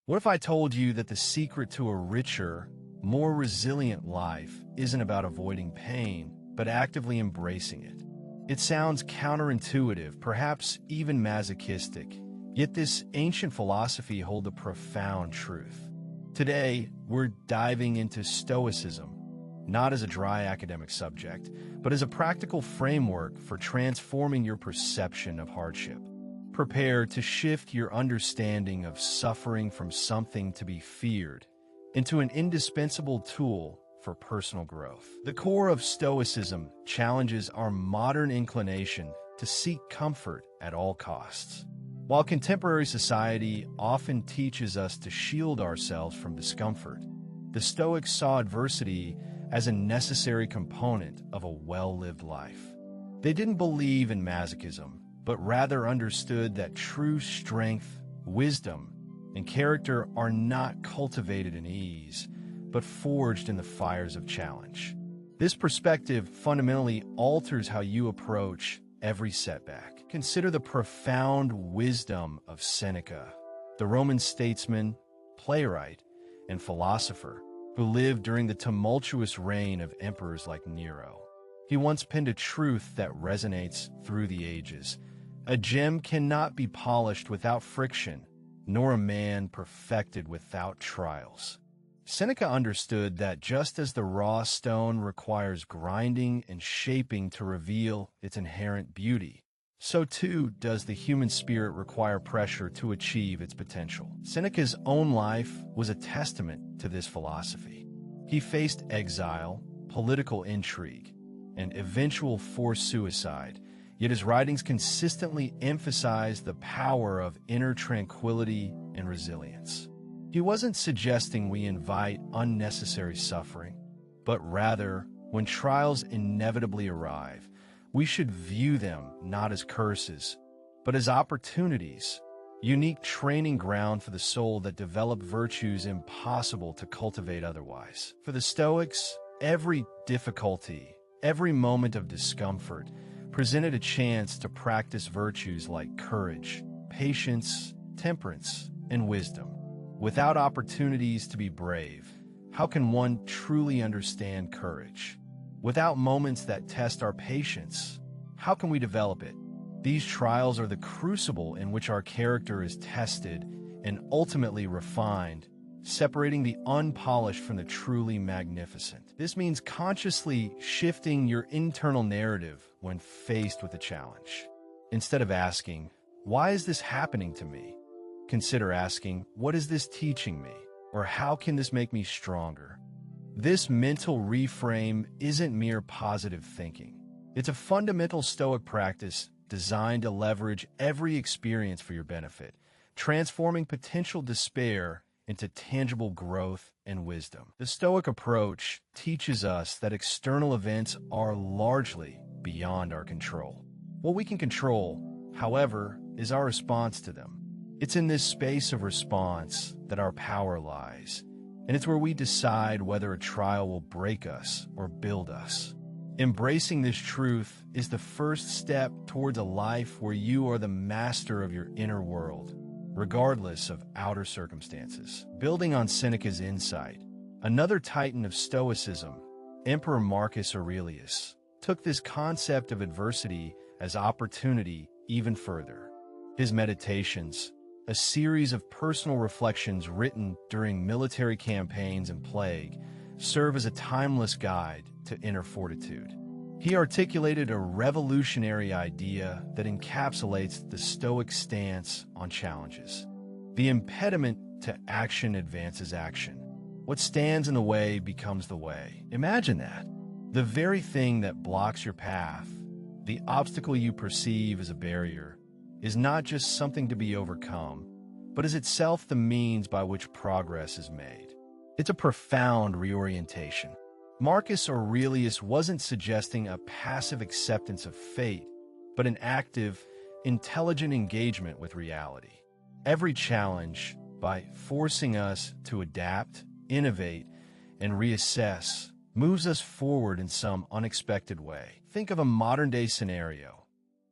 What if I told you that the secret to a richer, more resilient life isn't about avoiding pain, but actively embracing it? It sounds counterintuitive, perhaps even masochistic, yet this ancient philosophy holds a profound truth. Today, we're diving into Stoicism, not as a dry academic subject, but as a practical framework for transforming your perception of hardship. Prepare to shift your understanding of suffering from something to be feared into an indispensable tool for personal growth. The core of Stoicism challenges our modern inclination to seek comfort at all costs. While contemporary society often teaches us to shield ourselves from discomfort, the Stoics saw adversity as a necessary component of a well-lived life. They didn't believe in masochism, but rather understood that true strength, wisdom, and character are not cultivated in ease, but forged in the fires of challenge. This perspective fundamentally alters how you approach every setback. Consider the profound wisdom of Seneca, the Roman statesman, playwright, and philosopher who lived during the tumultuous reign of emperors like Nero. He once penned a truth that resonates through the ages. A gem cannot be polished without friction, nor a man perfected without trials. Seneca understood that just as the raw stone requires grinding and shaping to reveal its inherent beauty, so too does the human spirit require pressure to achieve its potential. Seneca's own life was a testament to this philosophy. He faced exile, political intrigue, and eventual forced suicide, yet his writings consistently emphasize the power of inner tranquility and resilience. He wasn't suggesting we invite unnecessary suffering, but rather, when trials inevitably arrive, we should view them not as curses, but as opportunities, unique training ground for the soul that develop virtues impossible to cultivate otherwise. For the Stoics, every difficulty, every moment of discomfort, presented a chance to practice virtues like courage, patience, temperance, and wisdom. Without opportunities to be brave, how can one truly understand courage? Without moments that test our patience, how can we develop it? These trials are the crucible in which our character is tested and ultimately refined, separating the unpolished from the truly magnificent. This means consciously shifting your internal narrative when faced with a challenge. Instead of asking, "Why is this happening to me?" consider asking, "What is this teaching me?" Or "How can this make me stronger?" This mental reframe isn't mere positive thinking. It's a fundamental Stoic practice designed to leverage every experience for your benefit, transforming potential despair into tangible growth and wisdom. The Stoic approach teaches us that external events are largely beyond our control. What we can control, however, is our response to them. It's in this space of response that our power lies, and it's where we decide whether a trial will break us or build us. Embracing this truth is the first step towards a life where you are the master of your inner world, regardless of outer circumstances. Building on Seneca's insight, another titan of Stoicism, Emperor Marcus Aurelius, took this concept of adversity as opportunity even further. His Meditations, a series of personal reflections written during military campaigns and plague, serve as a timeless guide to inner fortitude. He articulated a revolutionary idea that encapsulates the Stoic stance on challenges. The impediment to action advances action. What stands in the way becomes the way. Imagine that. The very thing that blocks your path, the obstacle you perceive as a barrier, is not just something to be overcome, but is itself the means by which progress is made. It's a profound reorientation. Marcus Aurelius wasn't suggesting a passive acceptance of fate, but an active, intelligent engagement with reality. Every challenge, by forcing us to adapt, innovate, and reassess, moves us forward in some unexpected way. Think of a modern-day scenario.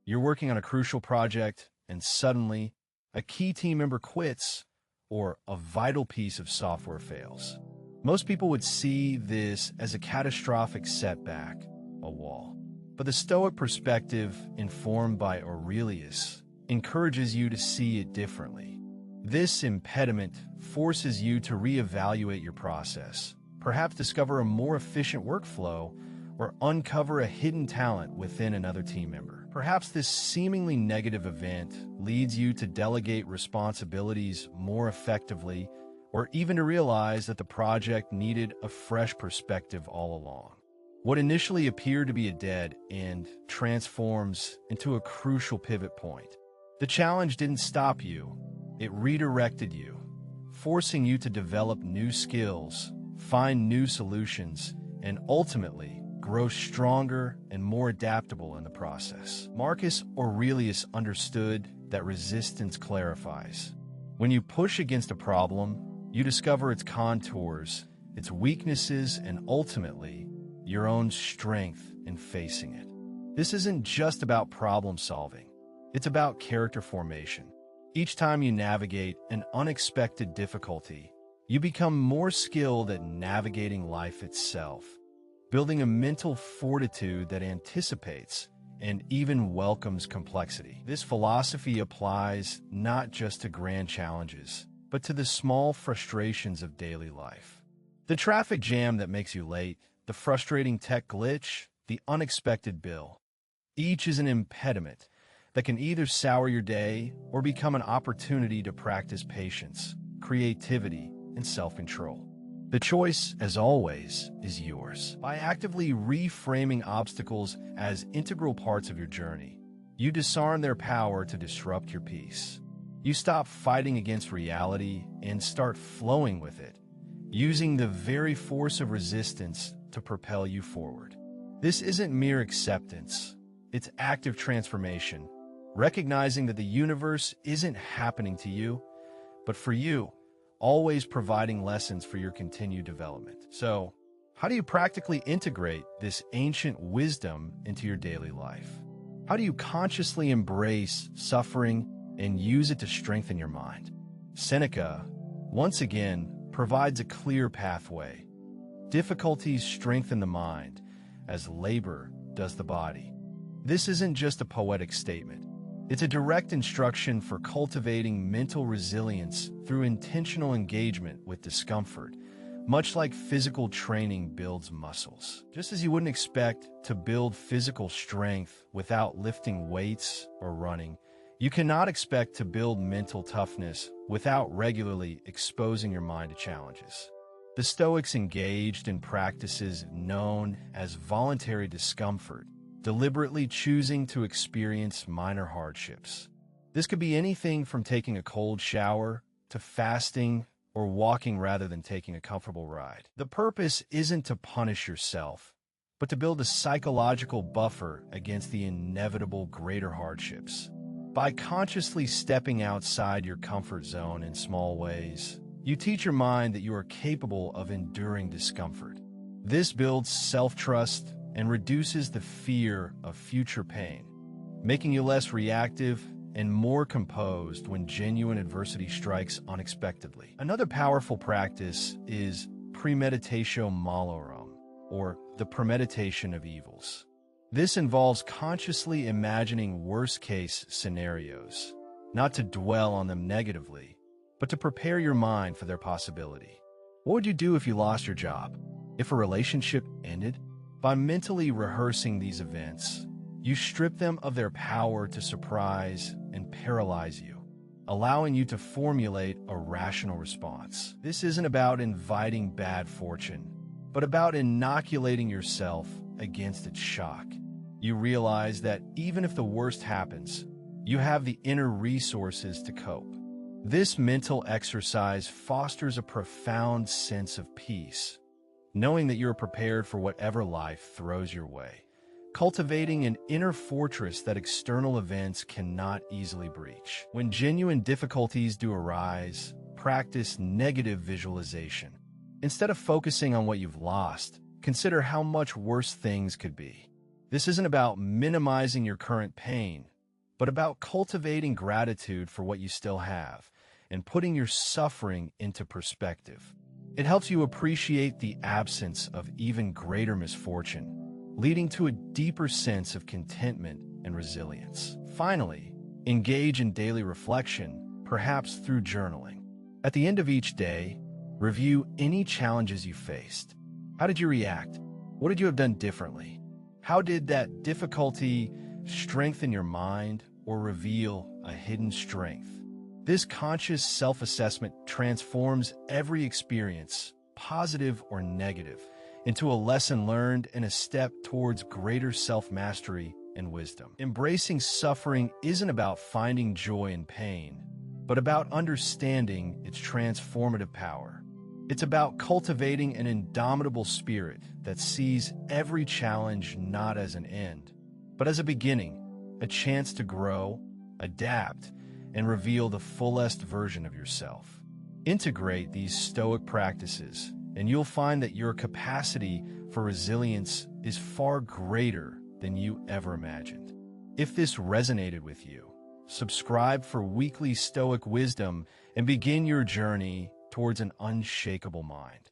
You're working on a crucial project, and suddenly, a key team member quits, or a vital piece of software fails. Most people would see this as a catastrophic setback, a wall. But the Stoic perspective, informed by Aurelius, encourages you to see it differently. This impediment forces you to reevaluate your process, perhaps discover a more efficient workflow, or uncover a hidden talent within another team member. Perhaps this seemingly negative event leads you to delegate responsibilities more effectively, or even to realize that the project needed a fresh perspective all along. What initially appeared to be a dead end transforms into a crucial pivot point. The challenge didn't stop you, it redirected you, forcing you to develop new skills, find new solutions, and ultimately grow stronger and more adaptable in the process. Marcus Aurelius understood that resistance clarifies. When you push against a problem, you discover its contours, its weaknesses, and ultimately, your own strength in facing it. This isn't just about problem solving. It's about character formation. Each time you navigate an unexpected difficulty, you become more skilled at navigating life itself, building a mental fortitude that anticipates and even welcomes complexity. This philosophy applies not just to grand challenges, but to the small frustrations of daily life. The traffic jam that makes you late, the frustrating tech glitch, the unexpected bill. Each is an impediment that can either sour your day or become an opportunity to practice patience, creativity, and self-control. The choice, as always, is yours. By actively reframing obstacles as integral parts of your journey, you disarm their power to disrupt your peace. You stop fighting against reality and start flowing with it, using the very force of resistance to propel you forward. This isn't mere acceptance, it's active transformation, recognizing that the universe isn't happening to you, but for you, always providing lessons for your continued development. So, how do you practically integrate this ancient wisdom into your daily life? How do you consciously embrace suffering and use it to strengthen your mind? Seneca, once again, provides a clear pathway. Difficulties strengthen the mind, as labor does the body. This isn't just a poetic statement. It's a direct instruction for cultivating mental resilience through intentional engagement with discomfort, much like physical training builds muscles. Just as you wouldn't expect to build physical strength without lifting weights or running, you cannot expect to build mental toughness without regularly exposing your mind to challenges. The Stoics engaged in practices known as voluntary discomfort, deliberately choosing to experience minor hardships. This could be anything from taking a cold shower to fasting or walking rather than taking a comfortable ride. The purpose isn't to punish yourself, but to build a psychological buffer against the inevitable greater hardships. By consciously stepping outside your comfort zone in small ways, you teach your mind that you are capable of enduring discomfort. This builds self-trust and reduces the fear of future pain, making you less reactive and more composed when genuine adversity strikes unexpectedly. Another powerful practice is premeditatio malorum, or the premeditation of evils. This involves consciously imagining worst-case scenarios, not to dwell on them negatively, but to prepare your mind for their possibility. What would you do if you lost your job? If a relationship ended? By mentally rehearsing these events, you strip them of their power to surprise and paralyze you, allowing you to formulate a rational response. This isn't about inviting bad fortune, but about inoculating yourself against its shock. You realize that even if the worst happens, you have the inner resources to cope. This mental exercise fosters a profound sense of peace, knowing that you're prepared for whatever life throws your way, cultivating an inner fortress that external events cannot easily breach. When genuine difficulties do arise, practice negative visualization. Instead of focusing on what you've lost, consider how much worse things could be. This isn't about minimizing your current pain, but about cultivating gratitude for what you still have and putting your suffering into perspective. It helps you appreciate the absence of even greater misfortune, leading to a deeper sense of contentment and resilience. Finally, engage in daily reflection, perhaps through journaling. At the end of each day, review any challenges you faced. How did you react? What did you have done differently? How did that difficulty strengthen your mind or reveal a hidden strength? This conscious self-assessment transforms every experience, positive or negative, into a lesson learned and a step towards greater self-mastery and wisdom. Embracing suffering isn't about finding joy in pain, but about understanding its transformative power. It's about cultivating an indomitable spirit that sees every challenge not as an end, but as a beginning, a chance to grow, adapt, and reveal the fullest version of yourself. Integrate these Stoic practices, and you'll find that your capacity for resilience is far greater than you ever imagined. If this resonated with you, subscribe for weekly Stoic wisdom and begin your journey towards an unshakable mind.